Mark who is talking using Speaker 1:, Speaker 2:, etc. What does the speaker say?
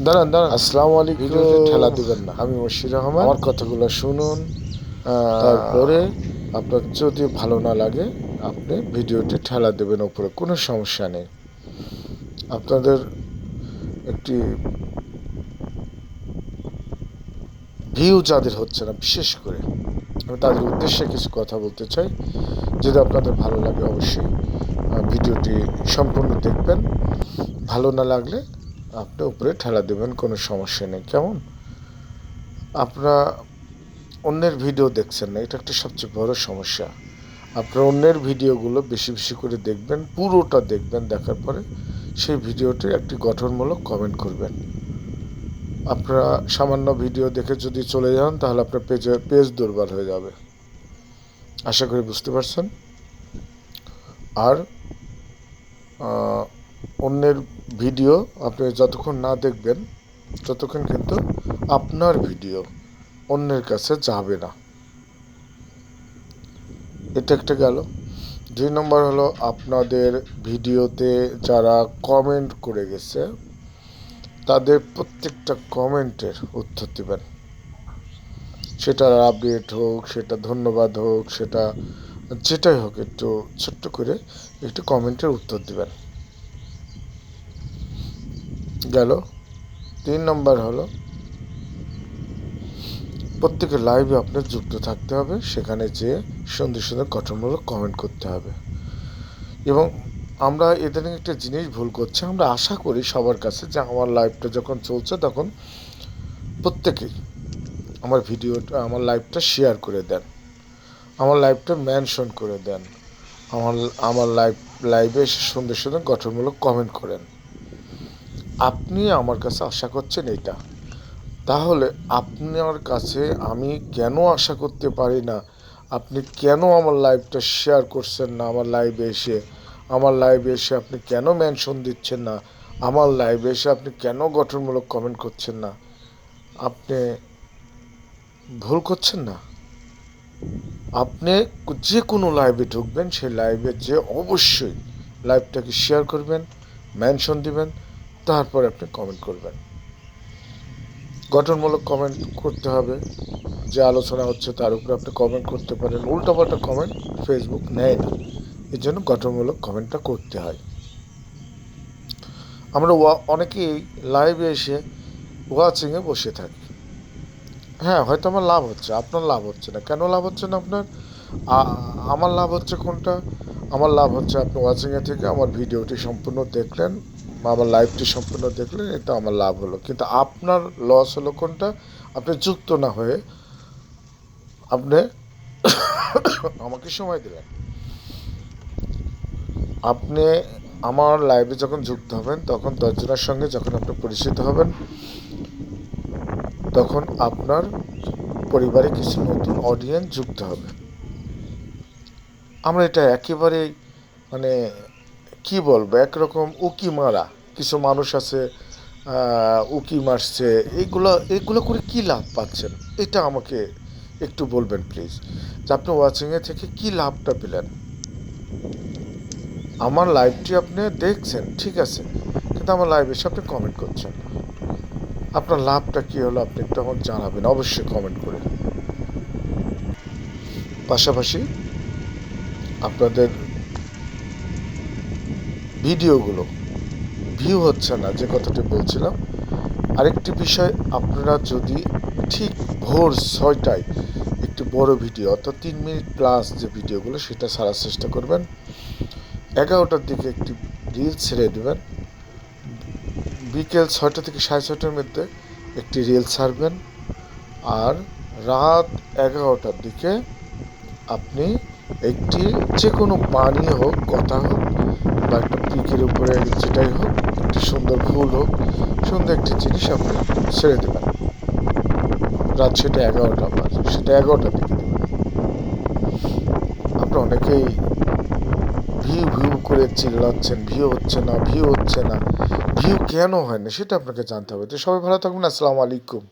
Speaker 1: দাঁড়ান দাঁড়ান, আসসালামু আলাইকুম। ভিডিওতে ঠেলা দিবেন না। আমি মশির রহমান, আমার কথাগুলো শুনুন। তারপরে আপনার যদি ভালো না লাগে আপনি ভিডিওটি ঠেলা দেবেন উপরে, কোনো সমস্যা নেই। আপনাদের একটি ভিউ যাদের হচ্ছে না, বিশেষ করে আমি তাদের উদ্দেশ্যে কিছু কথা বলতে চাই। যদি আপনাদের ভালো লাগে অবশ্যই ভিডিওটি সম্পূর্ণ দেখবেন। ভালো না লাগলে আপনি উপরে ঠেলা দেবেন, কোনো সমস্যা নেই। কেমন? আপনারা অন্যের ভিডিও দেখছেন না, এটা একটা সবচেয়ে বড় সমস্যা। আপনারা অন্যের ভিডিওগুলো বেশি বেশি করে দেখবেন, পুরোটা দেখবেন। দেখার পরে সেই ভিডিওটি একটি গঠনমূলক কমেন্ট করবেন। আপনারা সামান্য ভিডিও দেখে যদি চলে যান তাহলে আপনার পেজ দুর্বল হয়ে যাবে। আশা করি বুঝতে পারছেন। আর অন্যের ভিডিও আপনি যতক্ষণ না দেখবেন ততক্ষণ কিন্তু আপনার ভিডিও অন্যের কাছে যাবে না। এটা একটা গেল। 2 নম্বর হলো, আপনাদের ভিডিওতে যারা কমেন্ট করে গেছে তাদের প্রত্যেকটা কমেন্টের উত্তর দিবেন। সেটা আপডেট হোক, সেটা ধন্যবাদ হোক, সেটা যেটাই হোক, একটু ছোট্ট করে একটু কমেন্টের উত্তর দিবেন। গেল। 3 নম্বর হলো, প্রত্যেকের লাইভে আপনার যুক্ত থাকতে হবে, সেখানে যেয়ে সুন্দর সুন্দর গঠনমূলক কমেন্ট করতে হবে। এবং আমরা এদের একটা জিনিস ভুল করছি, আমরা আশা করি সবার কাছে যে আমার লাইভটা যখন চলছে তখন প্রত্যেকেই আমার লাইভটা শেয়ার করে দেন, আমার লাইভটা মেনশন করে দেন, আমার আমার লাইভে এসে সুন্দর সুন্দর গঠনমূলক কমেন্ট করেন। আপনি আমার কাছে আশা করছেন এইটা, তাহলে আপনার কাছে আমি কেন আশা করতে পারি না? আপনি কেন আমার লাইভটা শেয়ার করছেন না? আমার লাইভে এসে আপনি কেন মেনশন দিচ্ছেন না? আমার লাইভে এসে আপনি কেন গঠনমূলক কমেন্ট করছেন না? আপনি ভুল করছেন না? আপনি যে কোনো লাইভে ঢুকবেন, সেই লাইভে যে অবশ্যই লাইভটাকে শেয়ার করবেন, মেনশন দিবেন, তারপর আপনি কমেন্ট করবেন। গঠনমূলক কমেন্ট করতে হবে। যে আলোচনা হচ্ছে তার উপরে আপনি কমেন্ট করতে পারেন। উল্টোপাল্টা কমেন্ট ফেসবুক নেয় না, এর জন্য গঠনমূলক কমেন্টটা করতে হয়। আমরা অনেকেই লাইভে এসে ওয়াচিংয়ে বসে থাকি। হ্যাঁ, হয়তো আমার লাভ হচ্ছে, আপনার লাভ হচ্ছে না। কেন লাভ হচ্ছে না আপনার? আমার লাভ হচ্ছে কোনটা? আমার লাভ হচ্ছে আপনি ওয়াচিংয়ে থেকে আমার ভিডিওটি সম্পূর্ণ দেখলেন, আমার লাইভটি সম্পূর্ণ দেখলেন, এটা আমার লাভ হলো। কিন্তু আপনার লস হলো কোনটা? আপনি যুক্ত না হয়ে আপনি আমাকে সময় দিলেন। আপনি আমার লাইভে যখন যুক্ত হবেন তখন 10 জনের সঙ্গে যখন আপনি পরিচিত হবেন তখন আপনার পরিবারে কিছু নতুন অডিয়েন্স যুক্ত হবে। আমরা এটা একেবারেই মানে কি বলবো, একরকম উকি মারা কিছু মানুষ আছে, উকি মারছে। এগুলো করে কি লাভ পাচ্ছেন? এটা আমাকে একটু বলবেন প্লিজ, যে আপনি ওয়াচিংয়ে থেকে কি লাভটা পেলেন? আমার লাইভটি আপনি দেখছেন, ঠিক আছে, কিন্তু আমার লাইভ এসে আপনি কমেন্ট করছেন না। আপনার লাভটা কী হলো আপনি একটু আমাকে জানাবেন অবশ্যই কমেন্ট করে। পাশাপাশি আপনাদের ভিডিওগুলো ভিউ হচ্ছে না, যে কথাটি বলছিলাম। আরেকটি বিষয়, আপনারা যদি ঠিক ভোর 6টায় একটি বড় ভিডিও, অর্থাৎ 3 মিনিট প্লাস যে ভিডিওগুলো, সেটা ছাড়ার চেষ্টা করবেন। 11টার দিকে একটি রিলস ছেড়ে দেবেন। বিকেল 6টা থেকে 6:30টার মধ্যে একটি রিলস ছাড়বেন। আর রাত 11টার দিকে আপনি একটি যে কোনো পানি হোক, কথা হোক, বা একটা পিকের উপরে যেটাই হোক, একটি সুন্দর ফুল হোক, সুন্দর একটি জিনিস আপনি ছেড়ে দেবেন। রাত সেটা 11টা বাজে, সেটা 11টার দিকে দেবেন। আপনারা অনেকেই ভিউ ভিউ করে চিল্লাচ্ছেন, ভিউ হচ্ছে না, ভিউ হচ্ছে না। ভিউ কেন হয় না সেটা আপনাকে জানতে হবে। তো সবাই ভালো থাকবেন। আসসালামু আলাইকুম।